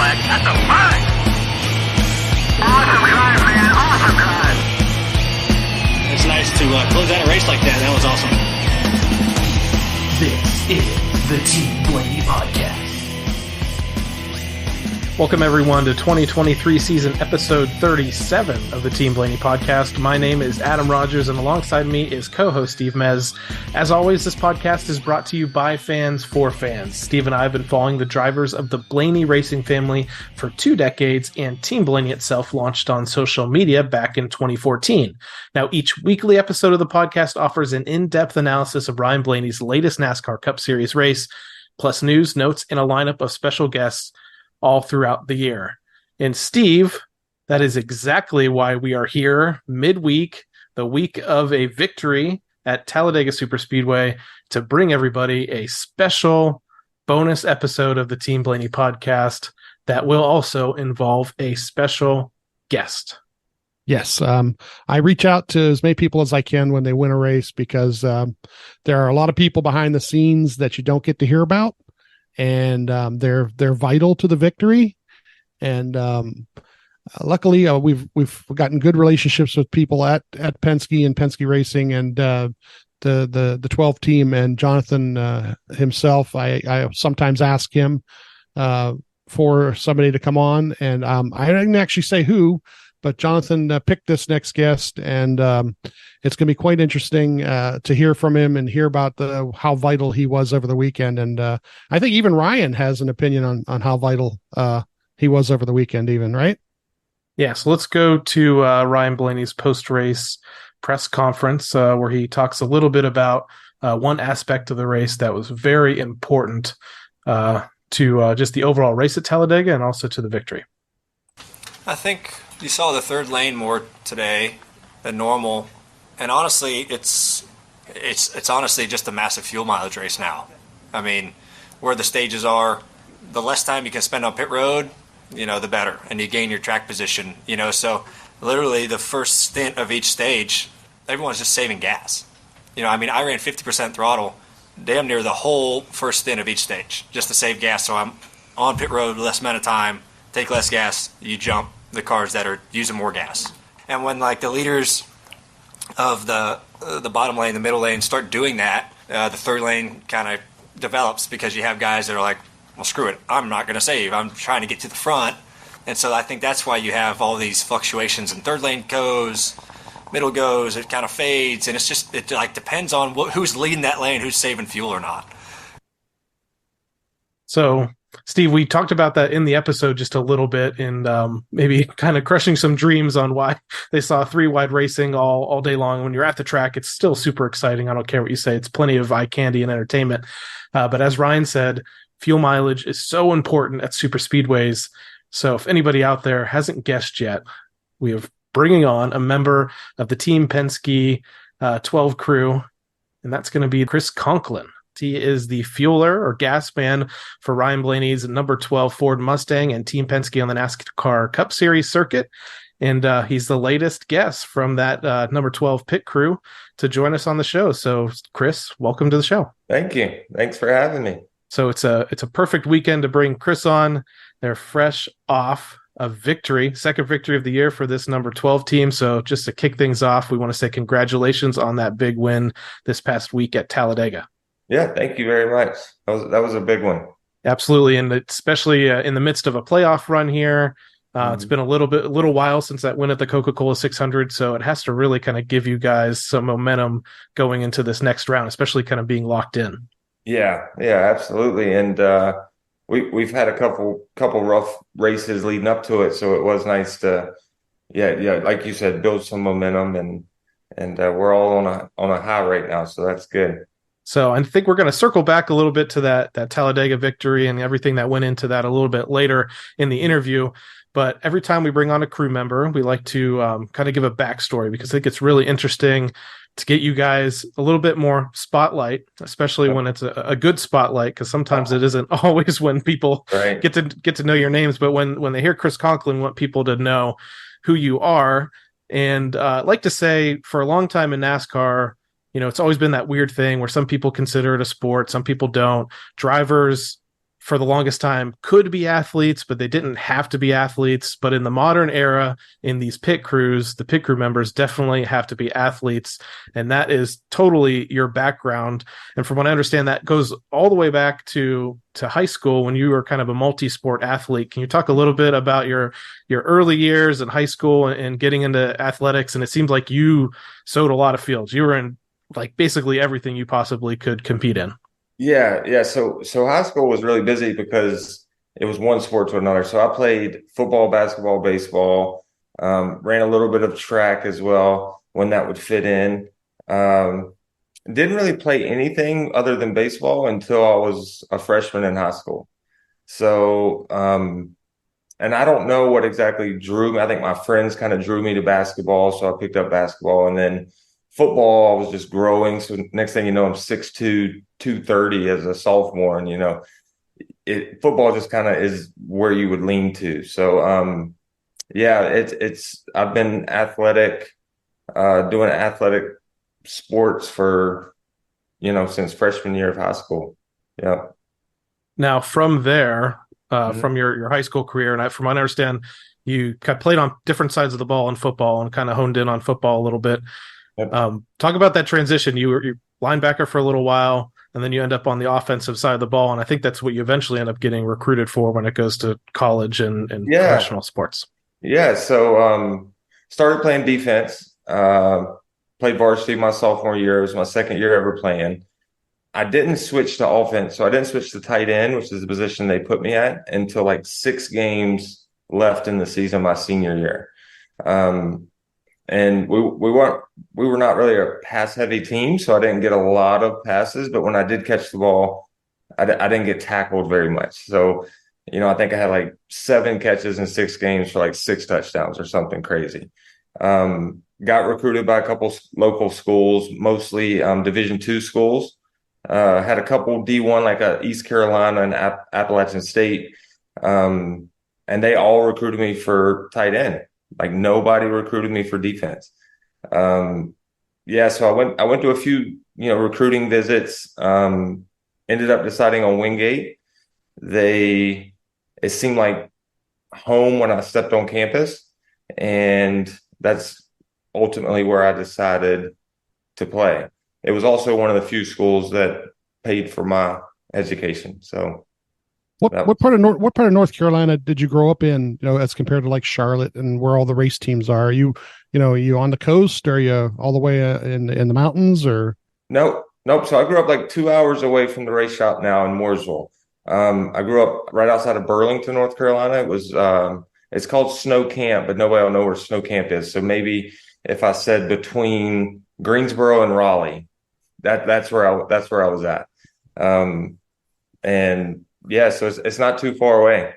flag. That's a flag. Awesome drive, man. Awesome drive. It's nice to close out a race like that. That was awesome. This is the Team Blaney Podcast. Welcome, everyone, to 2023 season episode 37 of the Team Blaney Podcast. My name is Adam Rogers, and alongside me is co-host Steve Mez. As always, this podcast is brought to you by fans for fans. Steve and I have been following the drivers of the Blaney racing family for 2 decades, and Team Blaney itself launched on social media back in 2014. Now, each weekly episode of the podcast offers an in-depth analysis of Ryan Blaney's latest NASCAR Cup Series race, plus news, notes, and a lineup of special guests all throughout the year. And Steve, that is exactly why we are here midweek, the week of a victory at Talladega Superspeedway, to bring everybody a special bonus episode of the Team Blaney Podcast that will also involve a special guest. Yes, I reach out to as many people as I can when they win a race, because there are a lot of people behind the scenes that you don't get to hear about. And they're vital to the victory, and luckily we've gotten good relationships with people at Penske and Penske Racing, and the 12 team, and Jonathan himself. I sometimes ask him for somebody to come on, and I didn't actually say who, but Jonathan picked this next guest, and it's going to be quite interesting to hear from him and hear about how vital he was over the weekend. And I think even Ryan has an opinion on how vital he was over the weekend, even, right? Yeah, so let's go to Ryan Blaney's post-race press conference, where he talks a little bit about one aspect of the race that was very important to just the overall race at Talladega and also to the victory. I think you saw the third lane more today than normal, and honestly, it's honestly just a massive fuel mileage race now. I mean, where the stages are, the less time you can spend on pit road, the better, and you gain your track position. So literally the first stint of each stage, everyone's just saving gas. I ran 50% throttle, damn near the whole first stint of each stage, just to save gas. So I'm on pit road less amount of time, take less gas, you jump the cars that are using more gas. And when the leaders of the bottom lane, the middle lane start doing that, the third lane kind of develops, because you have guys that are like, well, screw it, I'm not going to save, I'm trying to get to the front. And so I think that's why you have all these fluctuations, and third lane goes, middle goes, it kind of fades, and it's just, it depends on who's leading that lane, who's saving fuel or not. So Steve, we talked about that in the episode just a little bit, and maybe kind of crushing some dreams on why they saw 3-wide racing all day long. When you're at the track, it's still super exciting. I don't care what you say. It's plenty of eye candy and entertainment. But as Ryan said, fuel mileage is so important at super speedways. So if anybody out there hasn't guessed yet, we are bringing on a member of the Team Penske 12 crew, and that's going to be Chris Conklin. He is the fueler or gas man for Ryan Blaney's number 12 Ford Mustang and Team Penske on the NASCAR Cup Series circuit. And he's the latest guest from that number 12 pit crew to join us on the show. So, Chris, welcome to the show. Thank you. Thanks for having me. So it's a perfect weekend to bring Chris on. They're fresh off a victory, second victory of the year for this number 12 team. So just to kick things off, we want to say congratulations on that big win this past week at Talladega. Yeah, thank you very much. That was a big one. Absolutely, and especially in the midst of a playoff run here. It's been a little while since that win at the Coca-Cola 600, so it has to really kind of give you guys some momentum going into this next round, especially kind of being locked in. Yeah, absolutely. And we've had a couple rough races leading up to it, so it was nice to, like you said, build some momentum, and we're all on a high right now, so that's good. So I think we're going to circle back a little bit to that Talladega victory and everything that went into that a little bit later in the interview. But every time we bring on a crew member, we like to kind of give a backstory, because I think it's really interesting to get you guys a little bit more spotlight, especially when it's a good spotlight, because sometimes it isn't always when people get to know your names. But when they hear Chris Conklin, we want people to know who you are. And I like to say, for a long time in NASCAR, it's always been that weird thing where some people consider it a sport, some people don't. Drivers for the longest time could be athletes, but they didn't have to be athletes. But in the modern era, in these pit crews, the pit crew members definitely have to be athletes. And that is totally your background. And from what I understand, that goes all the way back to high school when you were kind of a multi-sport athlete. Can you talk a little bit about your early years in high school and getting into athletics? And it seems like you sowed a lot of fields. You were in like basically everything you possibly could compete in. Yeah. So high school was really busy because it was one sport to another. So I played football, basketball, baseball, ran a little bit of track as well when that would fit in. Didn't really play anything other than baseball until I was a freshman in high school. So, and I don't know what exactly drew me. I think my friends kind of drew me to basketball, so I picked up basketball, and then football, I was just growing. So next thing you know, I'm 6'2", 230 as a sophomore, and football just kind of is where you would lean to. So, yeah, it's I've been athletic, doing athletic sports for since freshman year of high school. Yeah. Now, from there, from your high school career, and from what I understand, you played on different sides of the ball in football and kind of honed in on football a little bit. Yep. Talk about that transition. You were linebacker for a little while, and then you end up on the offensive side of the ball, and I think that's what you eventually end up getting recruited for when it goes to college and professional sports. Yeah. So started playing defense. Played varsity my sophomore year. It was my second year ever playing. I didn't switch to offense, so I didn't switch to tight end, which is the position they put me at, until like 6 games left in the season my senior year. And we were not really a pass heavy team, so I didn't get a lot of passes. But when I did catch the ball, I didn't get tackled very much. So, I think I had like 7 catches in 6 games for like 6 touchdowns or something crazy. Got recruited by a couple local schools, mostly Division II schools. Had a couple D1 like East Carolina and Appalachian State, and they all recruited me for tight end. Like nobody recruited me for defense. Yeah, so I went to a few recruiting visits. Ended up deciding on Wingate. It seemed like home when I stepped on campus, and that's ultimately where I decided to play. It was also one of the few schools that paid for my education. So, what part of North Carolina did you grow up in? As compared to like Charlotte and where all the race teams are. Are you on the coast? Or are you all the way in the mountains? Or nope. So I grew up like 2 hours away from the race shop now in Mooresville. I grew up right outside of Burlington, North Carolina. It was it's called Snow Camp, but nobody will know where Snow Camp is. So maybe if I said between Greensboro and Raleigh, that's where I was at. And yeah, so it's not too far away.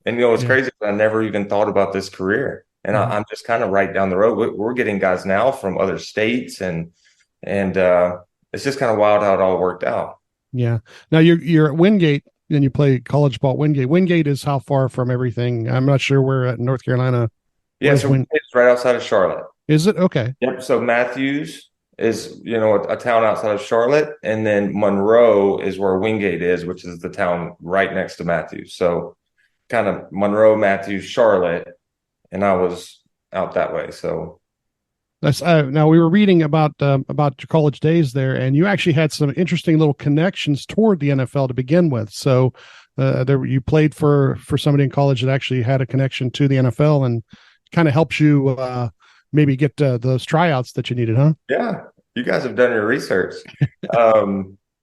And it's crazy. I never even thought about this career, and I'm just kind of right down the road. We're getting guys now from other states, and it's just kind of wild how it all worked out. Yeah. Now you're at Wingate, and you play college ball at Wingate. Wingate is how far from everything? I'm not sure where at North Carolina. Yeah, so it's right outside of Charlotte. Is it? Okay. Yep. So Matthews is, a town outside of Charlotte, and then Monroe is where Wingate is, which is the town right next to Matthews. So kind of Monroe, Matthews, Charlotte, and I was out that way. So that's now we were reading about your college days there, and you actually had some interesting little connections toward the NFL to begin with. So you played for somebody in college that actually had a connection to the NFL and kind of helps you maybe get those tryouts that you needed, huh? Yeah, you guys have done your research.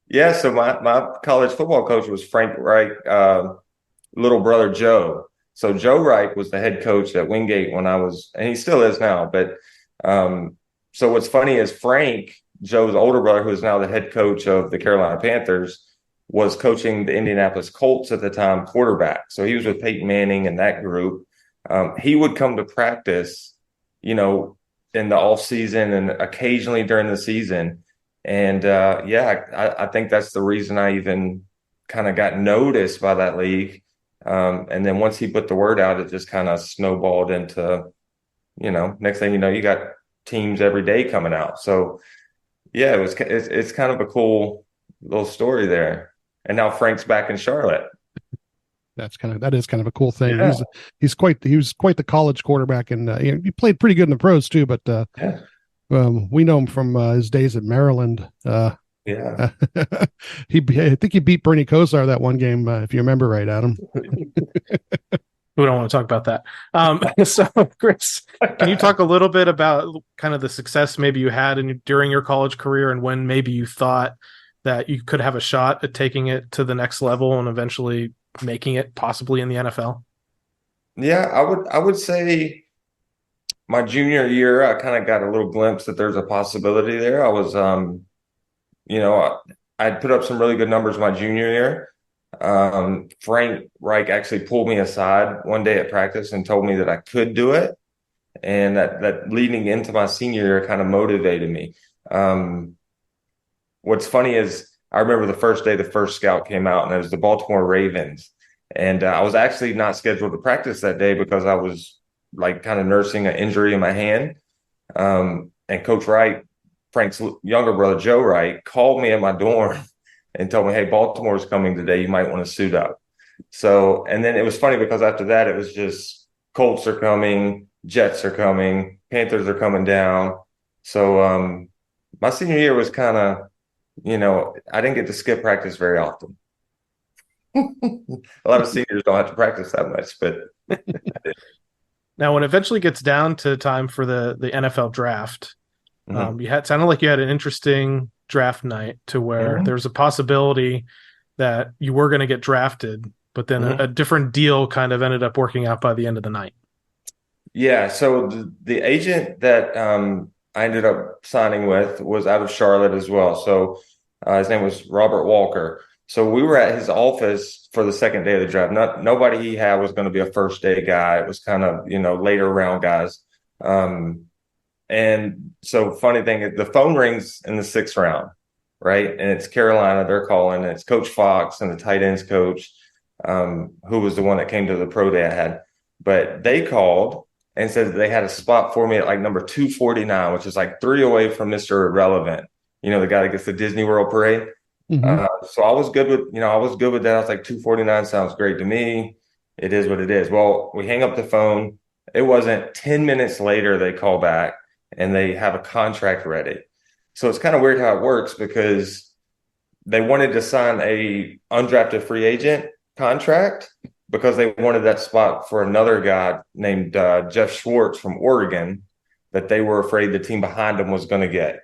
Yeah, so my college football coach was Frank Reich, little brother Joe. So Joe Reich was the head coach at Wingate when I was, and he still is now. But so what's funny is Frank, Joe's older brother, who is now the head coach of the Carolina Panthers, was coaching the Indianapolis Colts at the time, quarterback. So he was with Peyton Manning and that group. He would come to practice, in the off season and occasionally during the season. And I think that's the reason I even kind of got noticed by that league. And then once he put the word out, it just kind of snowballed into, next thing you know, you got teams every day coming out. So yeah, it's kind of a cool little story there. And now Frank's back in Charlotte. that is kind of a cool thing. Yeah. He was quite the college quarterback, and he played pretty good in the pros too. But Yeah. we know him from his days at Maryland. Yeah. I think he beat Bernie Kosar that one game, if you remember right, Adam. We don't want to talk about that. So, Chris, can you talk a little bit about kind of the success maybe you had during your college career, and when maybe you thought that you could have a shot at taking it to the next level and eventually making it possibly in the NFL? Yeah, I would say my junior year, I kind of got a little glimpse that there's a possibility there. I was, you know, I'd put up some really good numbers my junior year. Frank Reich actually pulled me aside one day at practice and told me that I could do it, and that leading into my senior year kind of motivated me. What's funny is I remember the first day the first scout came out, and it was the Baltimore Ravens, and I was actually not scheduled to practice that day because I was like kind of nursing an injury in my hand. And Coach Wright, Frank's younger brother, Joe Wright, called me at my dorm and told me, "Hey, Baltimore's coming today. You might want to suit up." So, and then it was funny because after that, it was just Colts are coming, Jets are coming, Panthers are coming down. So, my senior year was kind of, I didn't get to skip practice very often. A lot of seniors don't have to practice that much, but Now, when it eventually gets down to time for the NFL draft, Mhm. sounded like you had an interesting draft night to where Mhm. there's a possibility that you were going to get drafted, but then Mhm. a different deal kind of ended up working out by the end of the night. Yeah, so the agent that I ended up signing with was out of Charlotte as well. So his name was Robert Walker. So we were at his office for the second day of the draft. Nobody he had was going to be a first day guy. It was kind of, later round guys. And so funny thing, the phone rings in the sixth round, right? And it's Carolina, they're calling, and it's Coach Fox and the tight ends coach, who was the one that came to the pro day I had. But they called and said that they had a spot for me at like number 249, which is like 3 away from Mr. Irrelevant, the guy that gets the Disney World parade. Mhm. So I was good with, I was good with that. I was like, 249 sounds great to me. It is what it is. Well, we hang up the phone. It wasn't 10 minutes later, they call back and they have a contract ready. So it's kind of weird how it works because they wanted to sign a undrafted free agent contract because they wanted that spot for another guy named Jeff Schwartz from Oregon that they were afraid the team behind them was going to get.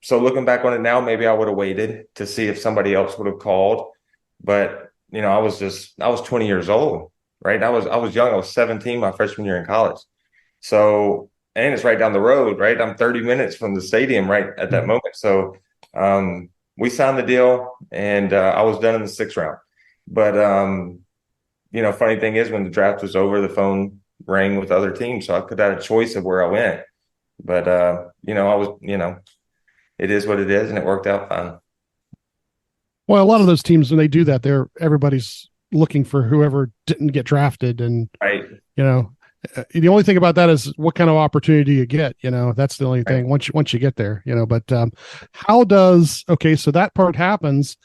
So looking back on it now, maybe I would have waited to see if somebody else would have called. But, I was 20 years old, right? I was young. I was 17 my freshman year in college. So, and it's right down the road, right? I'm 30 minutes from the stadium right at that moment. So, we signed the deal and I was done in the sixth round. But, funny thing is when the draft was over, the phone rang with other teams. So I could have had a choice of where I went. But, I was, it is what it is, and it worked out fine. Well, a lot of those teams, when they do that, everybody's looking for whoever didn't get drafted, and Right. the only thing about that is what kind of opportunity you get. That's the only thing Right. once you get there. But so that part happens.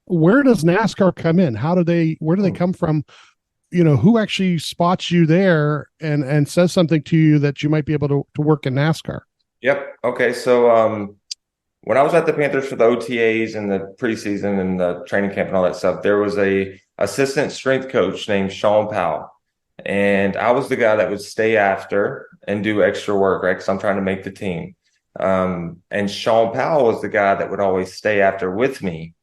Where does NASCAR come in? Where do they come from? Who actually spots you there and says something to you that you might be able to work in NASCAR? Yep. Okay. So, when I was at the Panthers for the OTAs and the preseason and the training camp and all that stuff, there was a assistant strength coach named Sean Powell. And I was the guy that would stay after and do extra work, right? Because I'm trying to make the team. And Sean Powell was the guy that would always stay after with me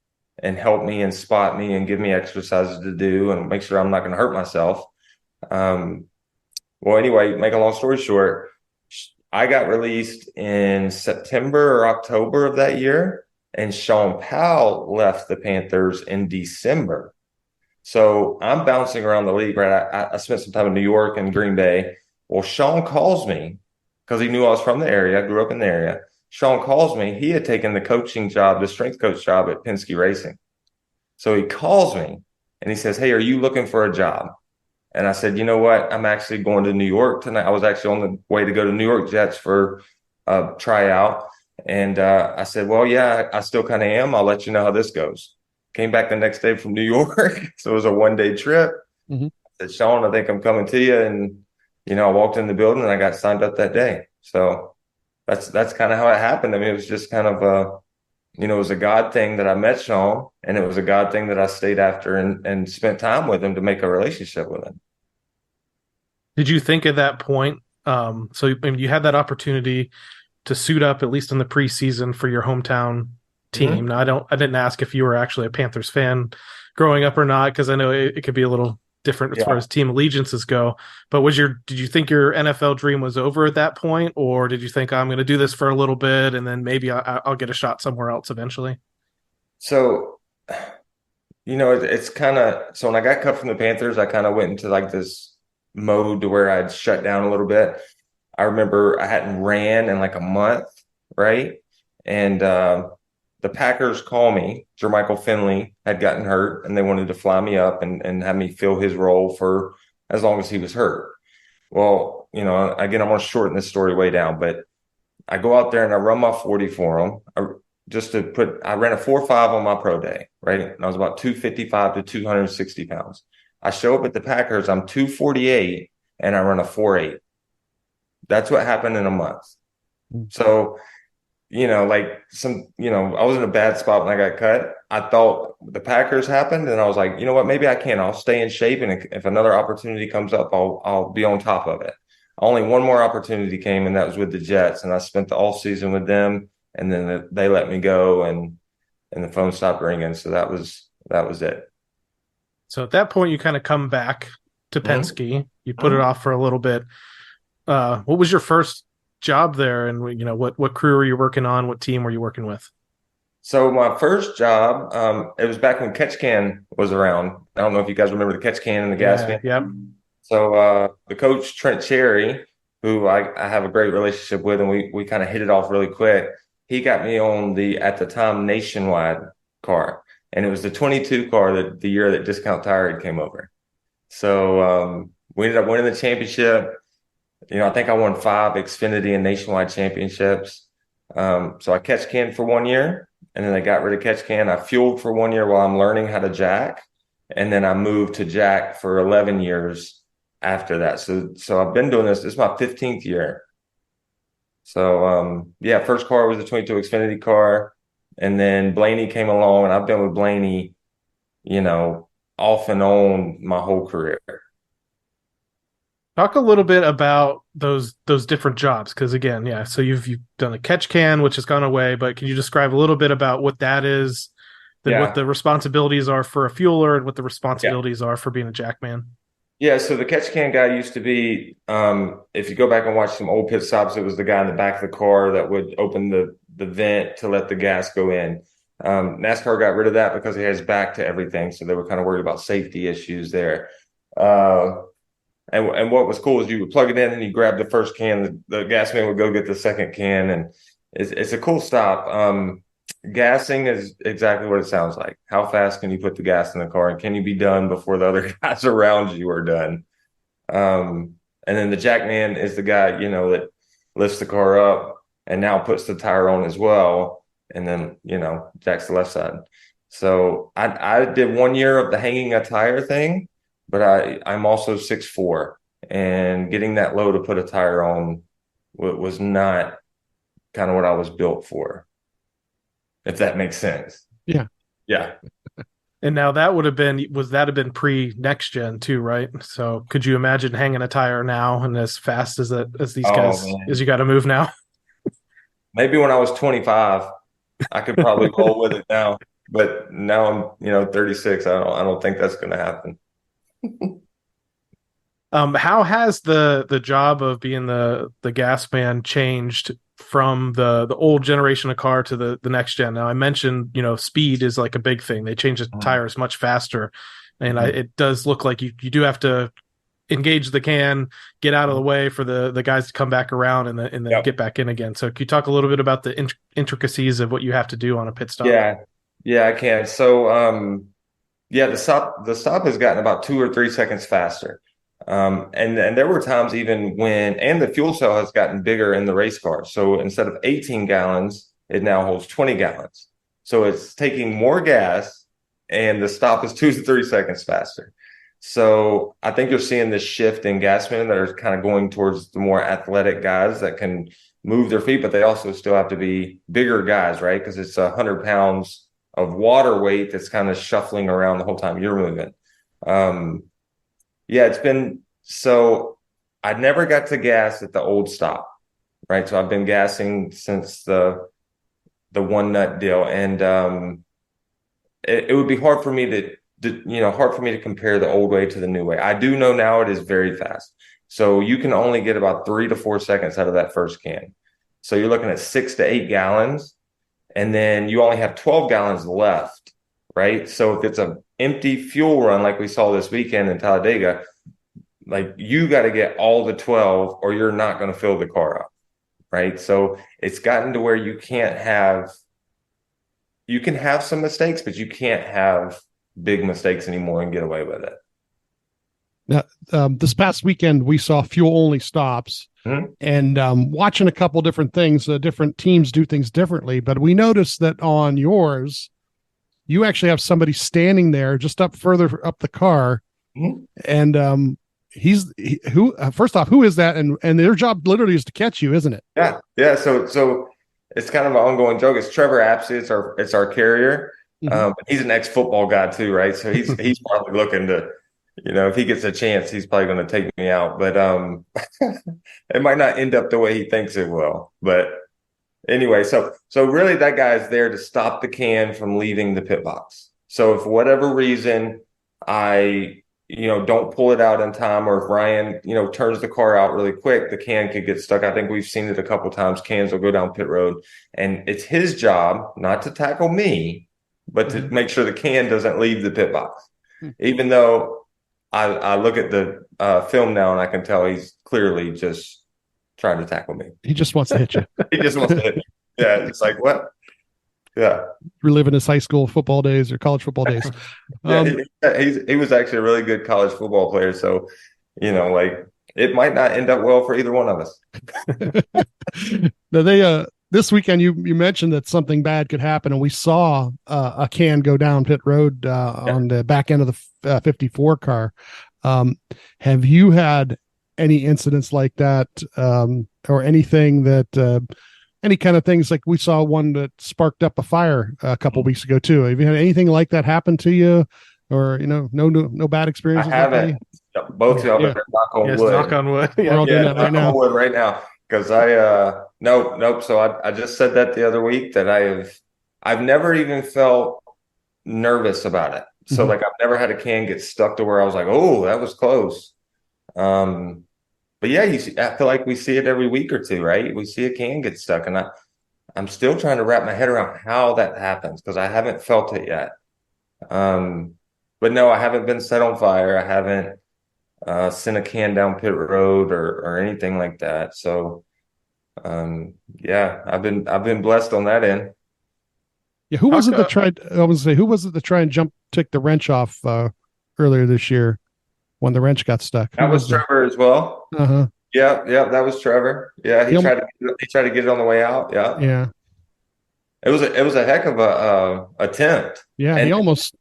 and help me and spot me and give me exercises to do and make sure I'm not going to hurt myself. Well, anyway, make a long story short, I got released in September or October of that year, and Sean Powell left the Panthers in December. So I'm bouncing around the league, right? I spent some time in New York and Green Bay. Well, Sean calls me because he knew I was from the area. I grew up in the area. Sean calls me. He had taken the coaching job, the strength coach job at Penske Racing. So he calls me and he says, "Hey, are you looking for a job?" And I said, "You know what? I'm actually going to New York tonight." I was actually on the way to go to New York Jets for a tryout. And I said, "Well, yeah, I still kind of am. I'll let you know how this goes." came back the next day from New York. So it was a 1-day trip. Mhm. I said, Sean, I think I'm coming to you. And, I walked in the building and I got signed up that day. So that's kind of how it happened. I mean, it was just kind of it was a God thing that I met Sean, and it was a God thing that I stayed after and spent time with him to make a relationship with him. Did you think at that point, so I mean, you had that opportunity to suit up at least in the preseason for your hometown team? Mm-hmm. Now, I didn't ask if you were actually a Panthers fan growing up or not, because I know it could be a little different as far as team allegiances go. But did you think your NFL dream was over at that point, or did you think I'm going to do this for a little bit and then maybe I'll get a shot somewhere else eventually? So, it's kind of, so when I got cut from the Panthers, I kind of went into like this mode to where I'd shut down a little bit. I remember I hadn't ran in like a month, right? And the Packers called me. Jermichael Finley had gotten hurt, and they wanted to fly me up and have me fill his role for as long as he was hurt. Well, again, I'm going to shorten this story way down, but I go out there and I run my 40 for him. I ran a 4.5 on my pro day, right? And I was about 255 to 260 pounds. I show up at the Packers, I'm 248, and I run a 4.8. That's what happened in a month. So, I was in a bad spot when I got cut. I thought the Packers happened, and I was like, you know what, maybe I can. I'll stay in shape, and if another opportunity comes up, I'll be on top of it. Only one more opportunity came, and that was with the Jets, and I spent the off season with them, and then they let me go, and the phone stopped ringing. So that was it. So at that point, you kind of come back to Penske. You put it off for a little bit. What was your first job there, and what crew were you working on? What team were you working with? So my first job, it was back when Catch Can was around. I don't know if you guys remember the Catch Can and the gas can. Yep. So the coach Trent Cherry, who I have a great relationship with, and we kind of hit it off really quick. He got me on the at the time Nationwide car, and it was the 22 car that the year that Discount Tire had came over. So we ended up winning the championship. I think I won 5 Xfinity and Nationwide championships. So I Catch Can for 1 year, and then I got rid of Catch Can. I fueled for 1 year while I'm learning how to jack, and then I moved to jack for 11 years after that. So I've been doing this. This is my 15th year. So first car was the 22 Xfinity car, and then Blaney came along, and I've been with Blaney, off and on my whole career. Talk a little bit about those different jobs, because again, so you've done a Catch Can, which has gone away, but can you describe a little bit about what that is, what the responsibilities are for a fueler, and what the responsibilities are for being a jackman? Yeah, so the Catch Can guy used to be, if you go back and watch some old pit stops, it was the guy in the back of the car that would open the vent to let the gas go in. NASCAR got rid of that because he has back to everything, so they were kind of worried about safety issues there. And what was cool is you would plug it in and you grab the first can, the gas man would go get the second can, and it's a cool stop. Gassing is exactly what it sounds like. How fast can you put the gas in the car, and can you be done before the other guys around you are done? And then the jackman is the guy, that lifts the car up and now puts the tire on as well, and then, jacks the left side. So I did 1 year of the hanging a tire thing, but I'm also 6'4", and getting that low to put a tire on was not kind of what I was built for, if that makes sense. Yeah. Yeah. And now that would have been pre next gen too, right? So could you imagine hanging a tire now and as fast as these guys as you got to move now? Maybe when I was 25, I could probably roll with it now, but now I'm 36. I don't think that's going to happen. How has the job of being the gas man changed from the old generation of car to the next gen? Now I mentioned, speed is like a big thing. They change the tires much faster, and it does look like you do have to engage the can, get out of the way for the guys to come back around and then get back in again. So can you talk a little bit about the intricacies of what you have to do on a pit stop? Yeah, I can. So the stop has gotten about 2 or 3 seconds faster. And there were times even and the fuel cell has gotten bigger in the race car. So instead of 18 gallons, it now holds 20 gallons. So it's taking more gas and the stop is 2 to 3 seconds faster. So I think you're seeing this shift in gasmen that are kind of going towards the more athletic guys that can move their feet, but they also still have to be bigger guys, right? Because it's 100 pounds of water weight that's kind of shuffling around the whole time you're moving. Yeah, it's been so I never got to gas at the old stop, right? So I've been gassing since the one nut deal, and it would be hard for me to compare the old way to the new way. I do know now it is very fast. So you can only get about 3 to 4 seconds out of that first can. So you're looking at 6 to 8 gallons, and then you only have 12 gallons left, right? So if it's an empty fuel run like we saw this weekend in Talladega, like you got to get all the 12 or you're not going to fill the car up, right? So it's gotten to where you can have some mistakes, but you can't have big mistakes anymore and get away with it. Now, this past weekend, we saw fuel only stops and watching a couple different things. Different teams do things differently, but we noticed that on yours, you actually have somebody standing there just further up the car. And first off, who is that? And their job literally is to catch you, isn't it? Yeah. Yeah. So it's kind of an ongoing joke. It's Trevor Apsey. It's our carrier. He's an ex-football guy too, right? So he's probably looking to, if he gets a chance, he's probably going to take me out. But it might not end up the way he thinks it will. But anyway, so really that guy is there to stop the can from leaving the pit box. So if for whatever reason I don't pull it out in time, or if Ryan, turns the car out really quick, the can could get stuck. I think we've seen it a couple times. Cans will go down pit road, and it's his job not to tackle me, but to make sure the can doesn't leave the pit box. Even though I look at the film now and I can tell he's clearly just trying to tackle me. He just wants to hit you. He just wants to hit me. Yeah, it's like, what? Yeah. Reliving his high school football days or college football days. He was actually a really good college football player. So, it might not end up well for either one of us. Now this weekend you mentioned that something bad could happen, and we saw a can go down pit road on the back end of the 54 car. Have you had any incidents like that, or anything that any kind of things? Like we saw one that sparked up a fire a couple weeks ago too. Have you had anything like that happen to you, or no bad experiences? I haven't. Both of y'all better knock on wood. Knock on wood. We're all doing that right now. Wood right now, because nope. So I just said that the other week that I've never even felt nervous about it. So like I've never had a can get stuck to where I was like, oh, that was close. But yeah, I feel like we see it every week or two, right? We see a can get stuck, and I'm still trying to wrap my head around how that happens because I haven't felt it yet. But no, I haven't been set on fire. I haven't sent a can down pit road or anything like that. So yeah, I've been blessed on that end. Yeah, who was it that tried? I was say, who was it that tried and took the wrench off earlier this year when the wrench got stuck? That was Trevor as well. Yeah, that was Trevor. Yeah, he tried to get it on the way out. Yeah. It was a heck of a attempt. Yeah, he almost.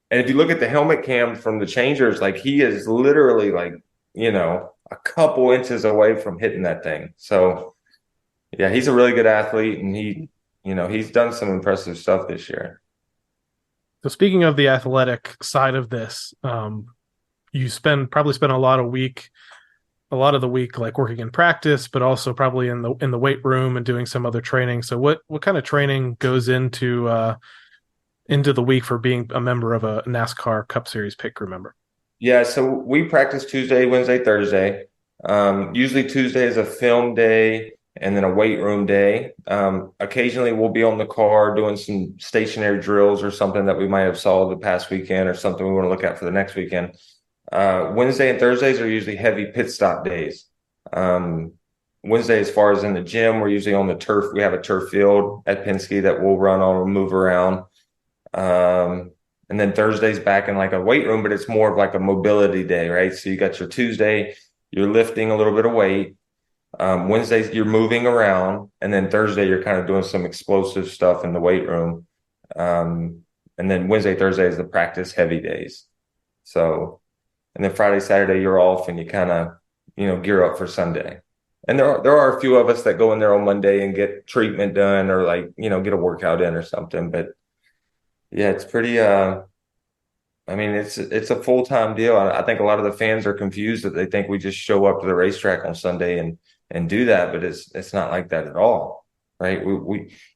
And if you look at the helmet cam from the changers, like he is literally like a couple inches away from hitting that thing. So yeah, he's a really good athlete, and he's done some impressive stuff this year. So speaking of the athletic side of this, you probably spend a lot of the week like working in practice, but also probably in the weight room and doing some other training. So what kind of training goes into the week for being a member of a NASCAR Cup Series pit crew member? Yeah, so we practice Tuesday, Wednesday, Thursday. Usually Tuesday is a film day and then a weight room day. Occasionally we'll be on the car doing some stationary drills or something that we might have saw the past weekend or something we want to look at for the next weekend. Wednesday and Thursdays are usually heavy pit stop days. Wednesday, as far as in the gym, we're usually on the turf. We have a turf field at Penske that we'll run on or move around. And then Thursday's back in like a weight room, but it's more of like a mobility day, right? So you got your Tuesday, you're lifting a little bit of weight. Wednesday, you're moving around. And then Thursday, you're kind of doing some explosive stuff in the weight room. and then Wednesday, Thursday is the practice heavy days. So, and then Friday, Saturday, you're off and you kind of, gear up for Sunday. And there are a few of us that go in there on Monday and get treatment done or get a workout in or something. But yeah, it's pretty, it's a full-time deal. I think a lot of the fans are confused that they think we just show up to the racetrack on Sunday and do that, but it's not like that at all, right?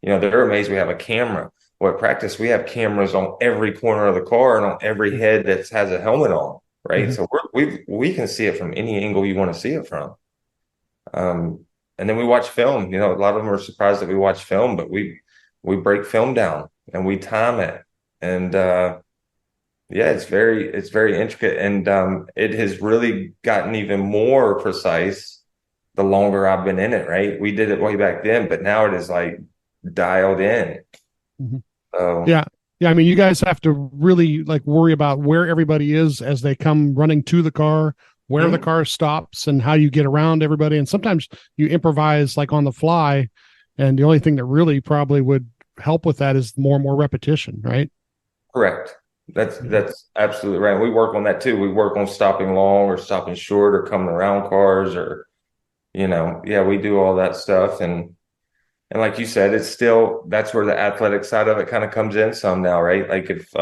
They're amazed we have a camera. Well, at practice, we have cameras on every corner of the car and on every head that has a helmet on, right? So we can see it from any angle you want to see it from. And then we watch film. A lot of them are surprised that we watch film, but we break film down and we time it. And yeah, it's very intricate, and it has really gotten even more precise the longer I've been in it, right? We did it way back then, but now it is like dialed in. So Yeah. I mean, you guys have to really worry about where everybody is as they come running to the car, where the car stops, and how you get around everybody. And sometimes you improvise on the fly, and the only thing that really probably would help with that is more and more repetition, right? correct. That's absolutely right. We work on that too. We work on stopping long or stopping short or coming around cars or, yeah, we do all that stuff. And like you said, it's still, that's where the athletic side of it kind of comes in some now, right? Like if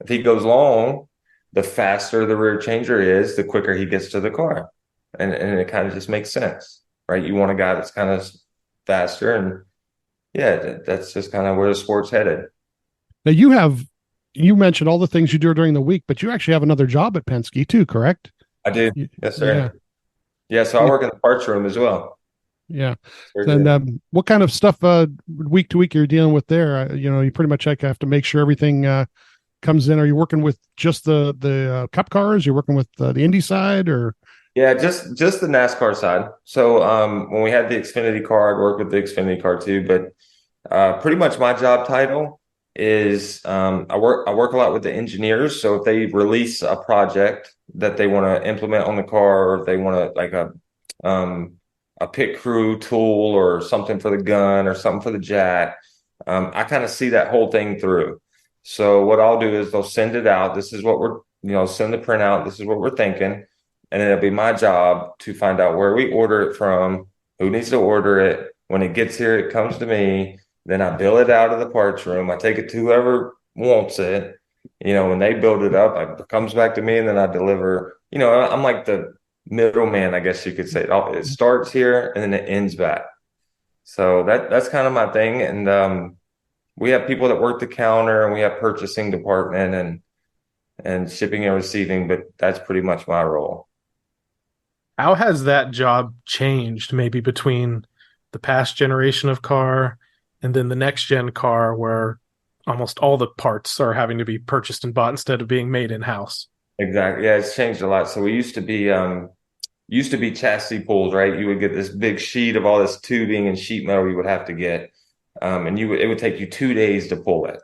he goes long, the faster the rear changer is, the quicker he gets to the car. And it kind of just makes sense, right? You want a guy that's kind of faster, and yeah, that's just kind of where the sport's headed. Now you mentioned all the things you do during the week, but you actually have another job at Penske too, correct? I do. Yes, sir. Yeah. So I work in the parts room as well. Yeah. Very And good. what kind of stuff week to week you're dealing with there? You pretty much have to make sure everything comes in. Are you working with just the cup cars? You're working with the Indy side, or? Yeah, just the NASCAR side. So when we had the Xfinity car, I'd work with the Xfinity car too. But pretty much my job title is I work a lot with the engineers. So if they release a project that they want to implement on the car, or if they want to a pit crew tool or something for the gun or something for the jack, I kind of see that whole thing through. So what I'll do is they'll send it out. This is what send the printout. This is what we're thinking. And then it'll be my job to find out where we order it from, who needs to order it. When it gets here, it comes to me. Then I bill it out of the parts room. I take it to whoever wants it. When they build it up, it comes back to me, and then I deliver. I'm like the middleman, I guess you could say. It starts here and then it ends back. So that's kind of my thing. And we have people that work the counter, and we have purchasing department and shipping and receiving, but that's pretty much my role. How has that job changed maybe between the past generation of car and then the next gen car, where almost all the parts are having to be purchased and bought instead of being made in-house? Exactly. Yeah, it's changed a lot. So we used to be chassis pulls, right? You would get this big sheet of all this tubing and sheet metal you would have to get. And it would take you 2 days to pull it.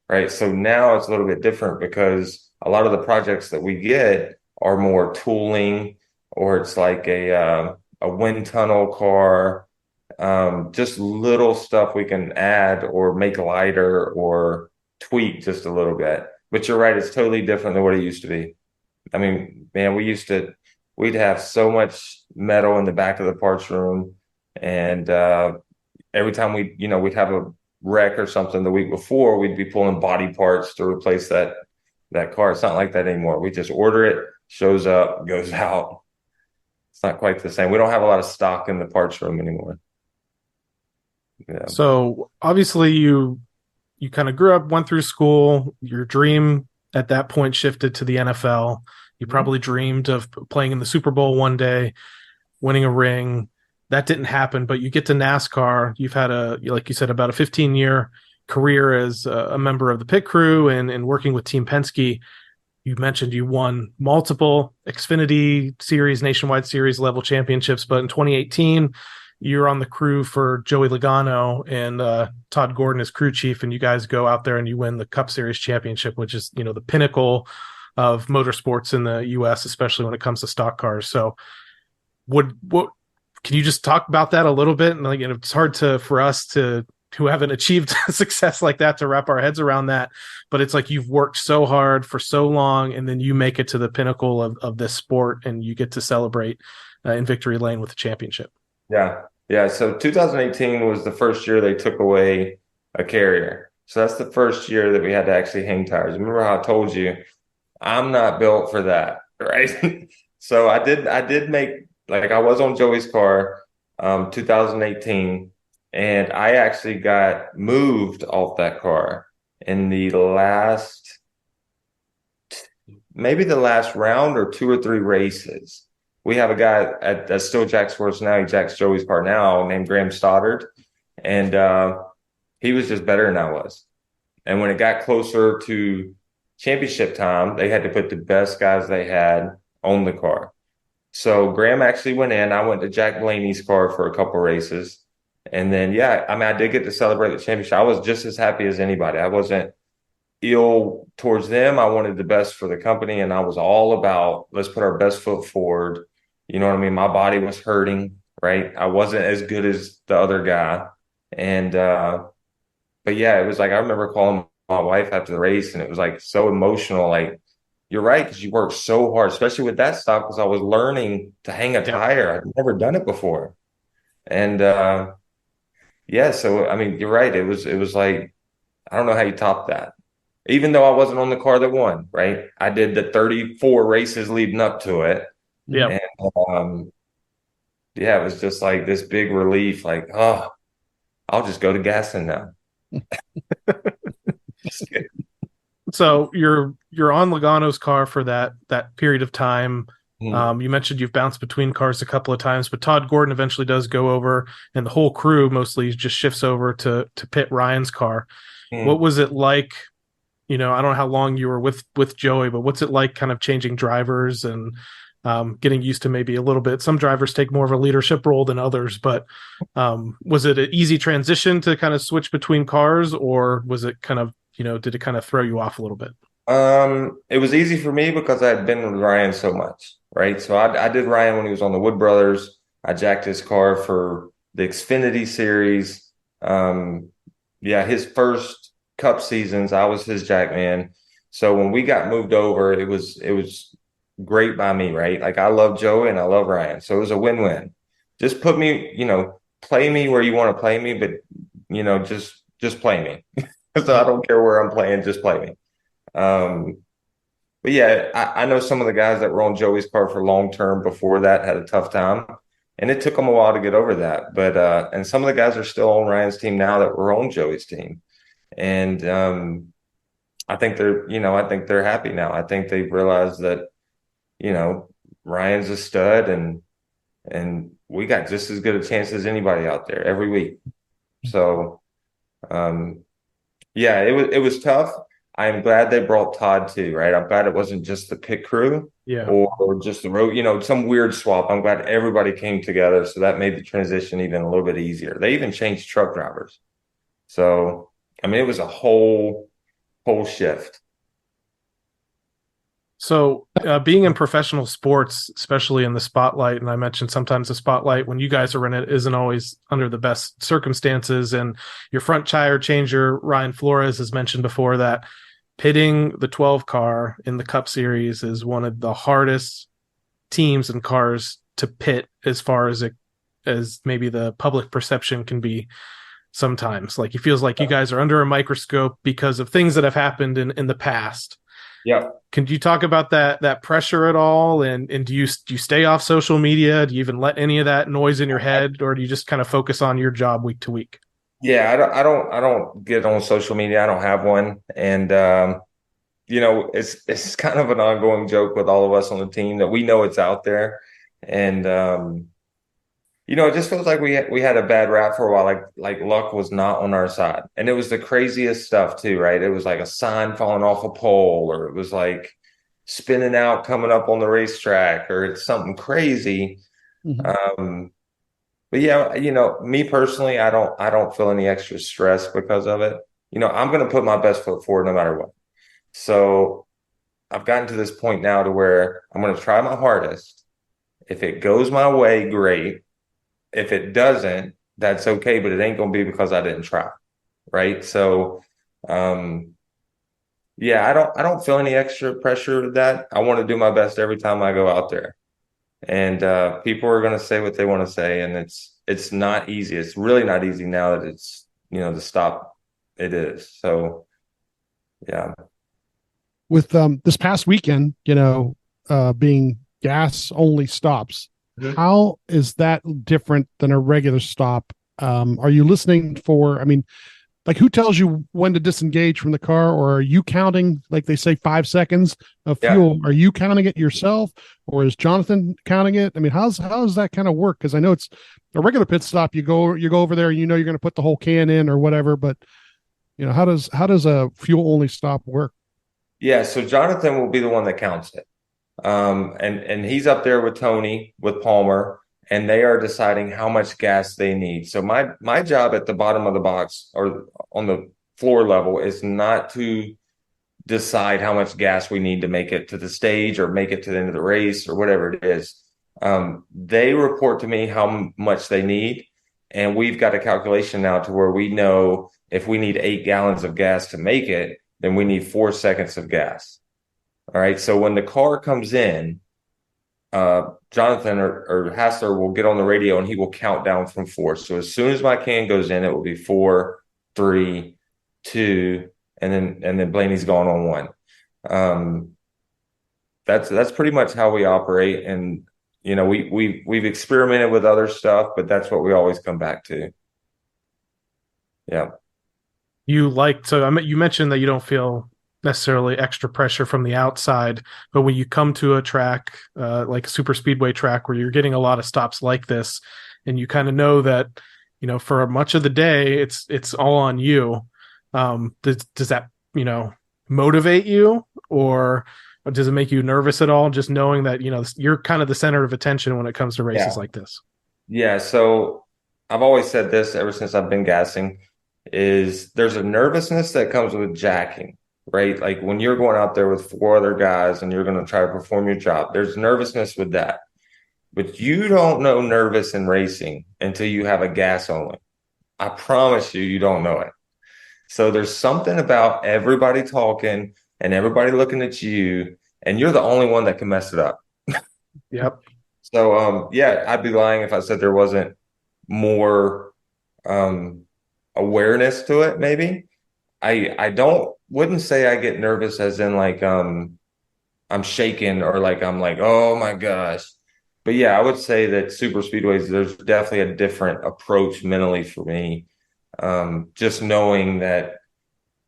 Right. So now it's a little bit different, because a lot of the projects that we get are more tooling, or it's like a wind tunnel car, just little stuff we can add or make lighter or tweak just a little bit. But you're right, it's totally different than what it used to be. I mean, man, we'd have so much metal in the back of the parts room, and every time we'd have a wreck or something the week before, we'd be pulling body parts to replace that car. It's not like that anymore. We just order it, shows up, goes out. It's not quite the same. We don't have a lot of stock in the parts room anymore. Yeah. So obviously you kind of grew up, went through school, your dream at that point shifted to the NFL. You probably dreamed of playing in the Super Bowl one day, winning a ring. That didn't happen, but you get to NASCAR. You've had like you said, about a 15-year career as a member of the pit crew and working with Team Penske. You mentioned you won multiple Xfinity Series, Nationwide Series level championships, but in 2018, you're on the crew for Joey Logano and Todd Gordon as crew chief, and you guys go out there and you win the Cup Series championship, which is, the pinnacle of motorsports in the U.S., especially when it comes to stock cars. So can you just talk about that a little bit? And it's hard for us to who haven't achieved success like that to wrap our heads around that. But it's like you've worked so hard for so long, and then you make it to the pinnacle of this sport, and you get to celebrate in victory lane with the championship. Yeah. Yeah. So 2018 was the first year they took away a carrier. So that's the first year that we had to actually hang tires. Remember how I told you I'm not built for that, right? So I did make, like, I was on Joey's car 2018, and I actually got moved off that car in the last, maybe the last round or 2 or 3 races. We have a guy that still jacks for us now. He jacks Joey's car now, named Graham Stoddard, and he was just better than I was. And when it got closer to championship time, they had to put the best guys they had on the car. So Graham actually went in. I went to Jack Blaney's car for a couple races. And then, yeah, I mean, I did get to celebrate the championship. I was just as happy as anybody. I wasn't ill towards them. I wanted the best for the company, and I was all about, let's put our best foot forward. You know what I mean? My body was hurting, right? I wasn't as good as the other guy. And, but yeah, it was like, I remember calling my wife after the race, and it was like so emotional. Like, you're right, because you worked so hard, especially with that stop, because I was learning to hang a tire. I'd never done it before. And yeah, so I mean, you're right. It was like, I don't know how you top that. Even though I wasn't on the car that won, right? I did the 34 races leading up to it. Yeah. And yeah, it was just like this big relief, like, oh, I'll just go to Gaston now. So you're on Logano's car for that period of time. You mentioned you've bounced between cars a couple of times, but Todd Gordon eventually does go over, and the whole crew mostly just shifts over to pit Ryan's car. What was it like? You know, I don't know how long you were with Joey, but what's it like kind of changing drivers and getting used to maybe a little bit? Some drivers take more of a leadership role than others, but was it an easy transition to kind of switch between cars, or was it kind of, did it kind of throw you off a little bit? It was easy for me because I had been with Ryan so much, right? So I did Ryan when he was on the Wood Brothers. I jacked his car for the Xfinity Series. Yeah, his first Cup seasons, I was his jack man. So when we got moved over, it was great by me, right? Like, I love Joey and I love Ryan, so it was a win-win. Just put me, play me where you want to play me, but just play me. So I don't care where I'm playing, just play me. But yeah, I know some of the guys that were on Joey's car for long term before that had a tough time, and it took them a while to get over that. But and some of the guys are still on Ryan's team now that were on Joey's team, and I think they're happy now. I think they've realized that Ryan's a stud, and we got just as good a chance as anybody out there every week. So yeah, it was tough. I'm glad they brought Todd too, right? I'm glad it wasn't just the pit crew, or just the road, some weird swap. I'm glad everybody came together, so that made the transition even a little bit easier. They even changed truck drivers. So, I mean, it was a whole shift. So being in professional sports, especially in the spotlight, and I mentioned sometimes the spotlight when you guys are in it isn't always under the best circumstances. And your front tire changer, Ryan Flores, has mentioned before that pitting the 12 car in the Cup Series is one of the hardest teams and cars to pit, as far as maybe the public perception can be sometimes. Like, he feels like you guys are under a microscope because of things that have happened in the past. Yeah. Can you talk about that pressure at all? And do you stay off social media? Do you even let any of that noise in your head, or do you just kind of focus on your job week to week? Yeah, I don't get on social media. I don't have one. And it's kind of an ongoing joke with all of us on the team that we know it's out there. And it just feels like we had a bad rap for a while. Like luck was not on our side, and it was the craziest stuff too, right? It was like a sign falling off a pole, or it was like spinning out coming up on the racetrack, or it's something crazy. Mm-hmm. But yeah, me personally, I don't feel any extra stress because of it. I'm going to put my best foot forward no matter what. So I've gotten to this point now to where I'm going to try my hardest. If it goes my way, great. If it doesn't, that's okay, but it ain't going to be because I didn't try. right? So, um, yeah, I don't feel any extra pressure with that. I want to do my best every time I go out there. And people are going to say what they want to say, and it's not easy. It's really not easy now that it's, to stop. It is. So, yeah. With this past weekend, being gas only stops, Mhm. how is that different than a regular stop? Are you listening for, I mean, like who tells you when to disengage from the car, or are you counting, like they say, 5 seconds of Yeah. fuel? Are you counting it yourself, or is Jonathan counting it? I mean, how does that kind of work? Because I know it's a regular pit stop. You go over there, you're going to put the whole can in or whatever. But how does a fuel only stop work? Yeah. So Jonathan will be the one that counts it. And he's up there with Tony, with Palmer, and they are deciding how much gas they need. So my job at the bottom of the box or on the floor level is not to decide how much gas we need to make it to the stage or make it to the end of the race or whatever it is. They report to me how much they need, and we've got a calculation now to where we know if we need 8 gallons of gas to make it, then we need 4 seconds of gas. All right. So when the car comes in, Jonathan or Hassler will get on the radio and he will count down from 4. So as soon as my can goes in, it will be 4, 3, 2, and then Blaney's gone on 1. Um, that's pretty much how we operate. And we've experimented with other stuff, but that's what we always come back to. Yeah. You mentioned that you don't feel necessarily extra pressure from the outside, but when you come to a track like a super speedway track where you're getting a lot of stops like this, and you kind of know that for much of the day it's all on you. Does that motivate you, or does it make you nervous at all? Just knowing that you're kind of the center of attention when it comes to races Yeah. like this. Yeah. So I've always said this ever since I've been gassing is there's a nervousness that comes with jacking, right? Like when you're going out there with 4 other guys and you're going to try to perform your job, there's nervousness with that. But you don't know nervous in racing until you have a gas only. I promise you, you don't know it. So there's something about everybody talking and everybody looking at you, and you're the only one that can mess it up. Yep. So yeah, I'd be lying if I said there wasn't more um awareness to it, maybe. I don't wouldn't say I get nervous as in like I'm shaking or like I'm like, oh my gosh. But yeah, I would say that super speedways, there's definitely a different approach mentally for me. Just knowing that,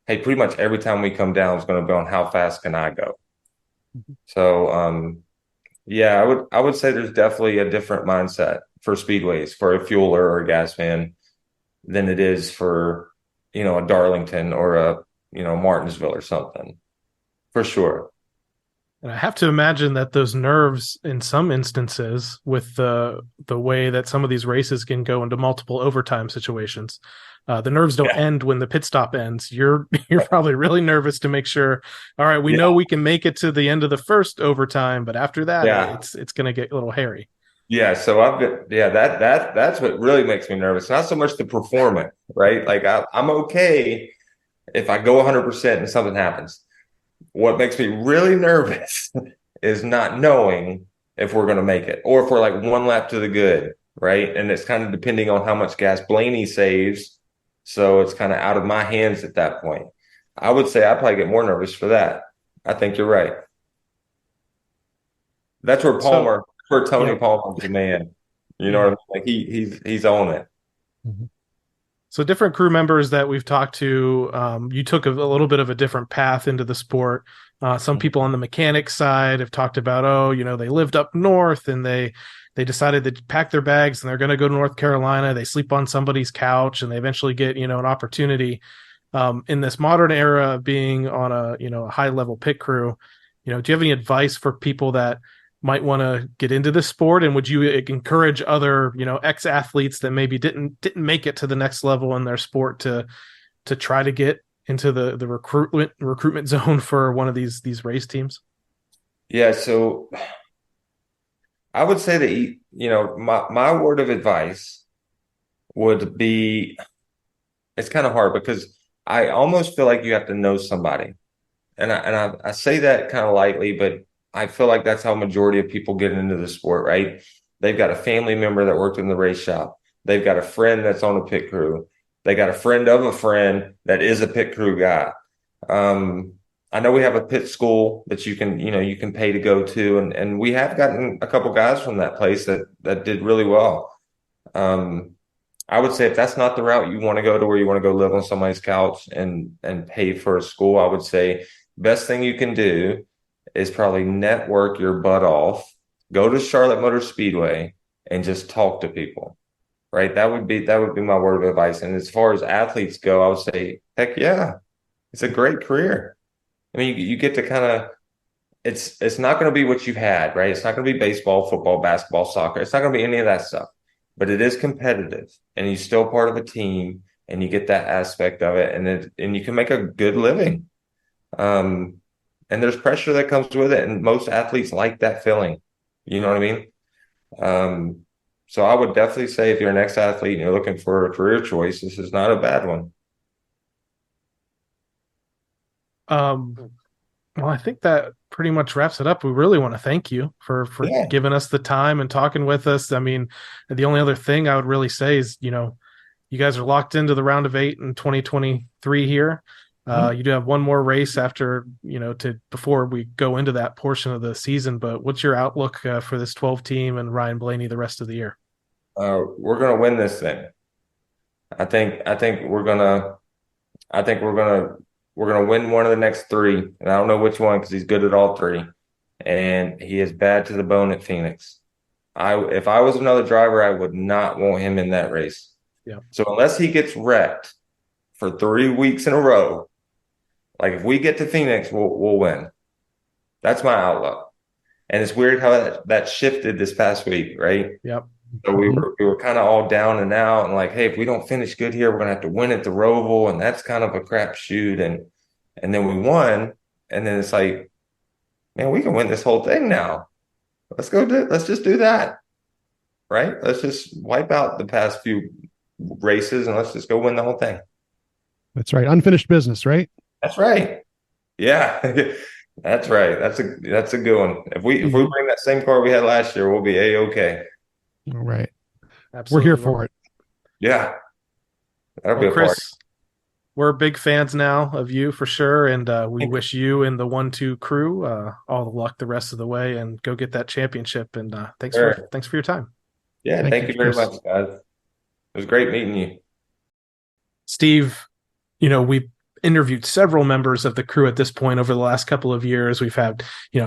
hey, pretty much every time we come down is going to be on how fast can I go. So yeah, I would say there's definitely a different mindset for speedways for a fueler or a gas fan than it is for, a Darlington or a, Martinsville or something, for sure. And I have to imagine that those nerves, in some instances, with the way that some of these races can go into multiple overtime situations, the nerves don't Yeah. end when the pit stop ends. You're probably really nervous to make sure. All right, we know Yeah. we can make it to the end of the first overtime, but after that, Yeah. it's going to get a little hairy. Yeah. So I've got, yeah, that's what really makes me nervous. Not so much the performance, right? Like I'm okay if I go 100% and something happens. What makes me really nervous is not knowing if we're going to make it or if we're like one lap to the good, right? And it's kind of depending on how much gas Blaney saves. So it's kind of out of my hands at that point. I would say I probably get more nervous for that. I think you're right. That's where So, where Tony yeah. Palmer's the man. You know what I Yeah. mean? Like he's on it. Mhm. So different crew members that we've talked to, you took a little bit of a different path into the sport. Some people on the mechanic side have talked about, they lived up north and they decided to pack their bags and they're going to go to North Carolina. They sleep on somebody's couch and they eventually get, an opportunity. In this modern era of being on a high level pit crew, do you have any advice for people that might want to get into this sport, and would you encourage other ex athletes that maybe didn't make it to the next level in their sport to try to get into the recruitment zone for one of these race teams? Yeah, so I would say that my word of advice would be it's kind of hard because I almost feel like you have to know somebody. And I say that kind of lightly, but I feel like that's how majority of people get into the sport, right? They've got a family member that worked in the race shop. They've got a friend that's on a pit crew. They got a friend of a friend that is a pit crew guy. Um, I know we have a pit school that you can pay to go to, and we have gotten a couple guys from that place that did really well. Um, I would say if that's not the route you want to go to where you want to go live on somebody's couch and pay for a school, I would say best thing you can do is probably network your butt off, go to Charlotte Motor Speedway and just talk to people. Right? That would be my word of advice. And as far as athletes go, I would say, heck yeah, it's a great career. I mean, you get to kind of it's not going to be what you've had, right? It's not going to be baseball, football, basketball, soccer. It's not going to be any of that stuff, but it is competitive, and you're still part of a team, and you get that aspect of it, and you can make a good living. Um, and there's pressure that comes with it, and most athletes like that feeling. You know what I mean? Um, so I would definitely say if you're an ex-athlete and you're looking for a career choice, this is not a bad one. Um, well, I think that pretty much wraps it up. We really want to thank you for Yeah. giving us the time and talking with us. I mean, the only other thing I would really say is, you guys are locked into the round of 8 in 2023 here. You do have one more race after, before we go into that portion of the season. But what's your outlook for this 12 team and Ryan Blaney the rest of the year? We're gonna win this thing. I think we're gonna win one of the next three, and I don't know which one because he's good at all three, and he is bad to the bone at Phoenix. If I was another driver, I would not want him in that race. Yeah. So unless he gets wrecked for 3 weeks in a row, like if we get to Phoenix, we'll win. That's my outlook. And it's weird how that shifted this past week, right? Yep. So we were kind of all down and out, and like, hey, if we don't finish good here, we're gonna have to win at the Roval, and that's kind of a crapshoot. And then we won, and then it's like, man, we can win this whole thing now. Let's just do that, right? Let's just wipe out the past few races, and let's just go win the whole thing. That's right. Unfinished business, right? That's right. Yeah, that's right. That's a good one. If we bring that same car we had last year, we'll be A-okay. All right. Absolutely. We're here for it. Yeah. That'll be a Chris, party. we're big fans now of you for sure, and we wish you and the 1-2 crew all the luck the rest of the way, and go get that championship. And thanks for your time. Yeah, thank you very Chris. much, guys. It was great meeting you. Steve, we interviewed several members of the crew at this point over the last couple of years. We've had,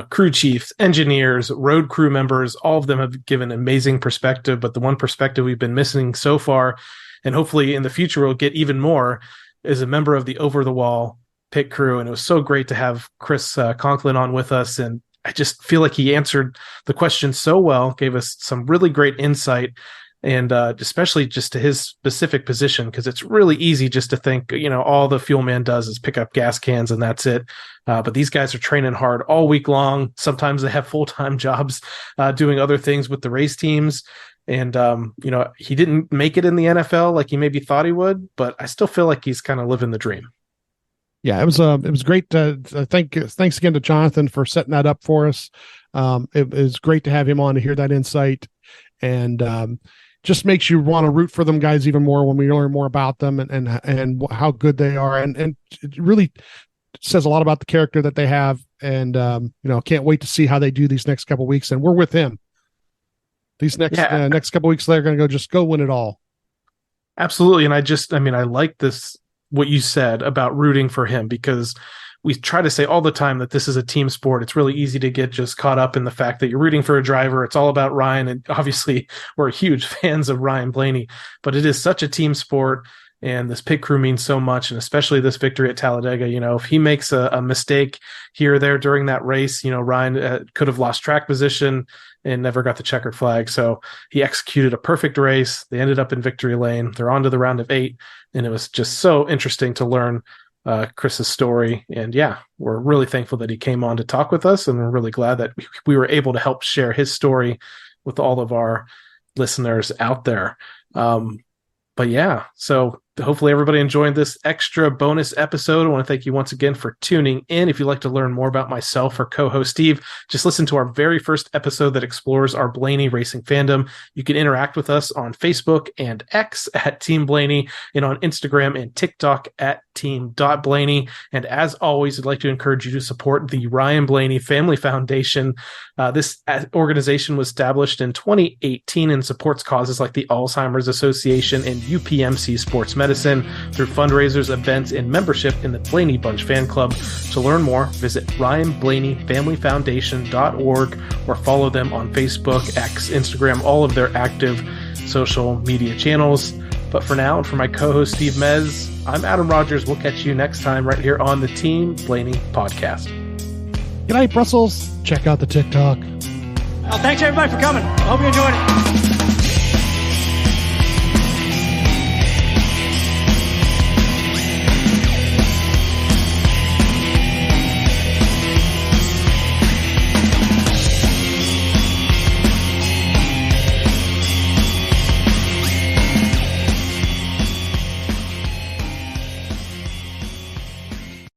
crew chiefs, engineers, road crew members. All of them have given amazing perspective, but the one perspective we've been missing so far, and hopefully in the future we'll get even more, is a member of the Over the Wall pit crew. And it was so great to have Chris Conklin on with us. And I just feel like he answered the question so well, gave us some really great insight, and especially just to his specific position, because it's really easy just to think, all the fuel man does is pick up gas cans and that's it. But these guys are training hard all week long. Sometimes they have full-time jobs doing other things with the race teams. And, he didn't make it in the NFL like he maybe thought he would, but I still feel like he's kind of living the dream. Yeah, it was great. Thanks again to Jonathan for setting that up for us. It was great to have him on to hear that insight, and just makes you want to root for them guys even more when we learn more about them and how good they are. And it really says a lot about the character that they have. And, can't wait to see how they do these next couple of weeks. And we're with him. These next couple of weeks, they're going to go win it all. Absolutely. And I like this, what you said about rooting for him, because we try to say all the time that this is a team sport. It's really easy to get just caught up in the fact that you're rooting for a driver. It's all about Ryan. And obviously we're huge fans of Ryan Blaney, but it is such a team sport. And this pit crew means so much. And especially this victory at Talladega, if he makes a mistake here or there during that race, Ryan could have lost track position and never got the checkered flag. So he executed a perfect race. They ended up in victory lane. They're on to the round of 8. And it was just so interesting to learn Chris's story. And yeah, we're really thankful that he came on to talk with us, and we're really glad that we were able to help share his story with all of our listeners out there. But yeah, so hopefully everybody enjoyed this extra bonus episode. I want to thank you once again for tuning in. If you'd like to learn more about myself or co-host Steve, just listen to our very first episode that explores our Blaney racing fandom. You can interact with us on Facebook and X at Team Blaney, and on Instagram and TikTok at team.blaney. And as always, I'd like to encourage you to support the Ryan Blaney Family Foundation. This organization was established in 2018 and supports causes like the Alzheimer's Association and UPMC Sports Medicine through fundraisers, events, and membership in the Blaney Bunch fan club. To learn more, visit RyanBlaneyFamilyFoundation.org or follow them on Facebook, X, Instagram, all of their active social media channels. But for now, and for my co-host Steve Mez, I'm Adam Rogers. We'll catch you next time right here on the Team Blaney podcast. Good night, Brussels. Check out the TikTok. Well, thanks everybody for coming. I hope you enjoyed it.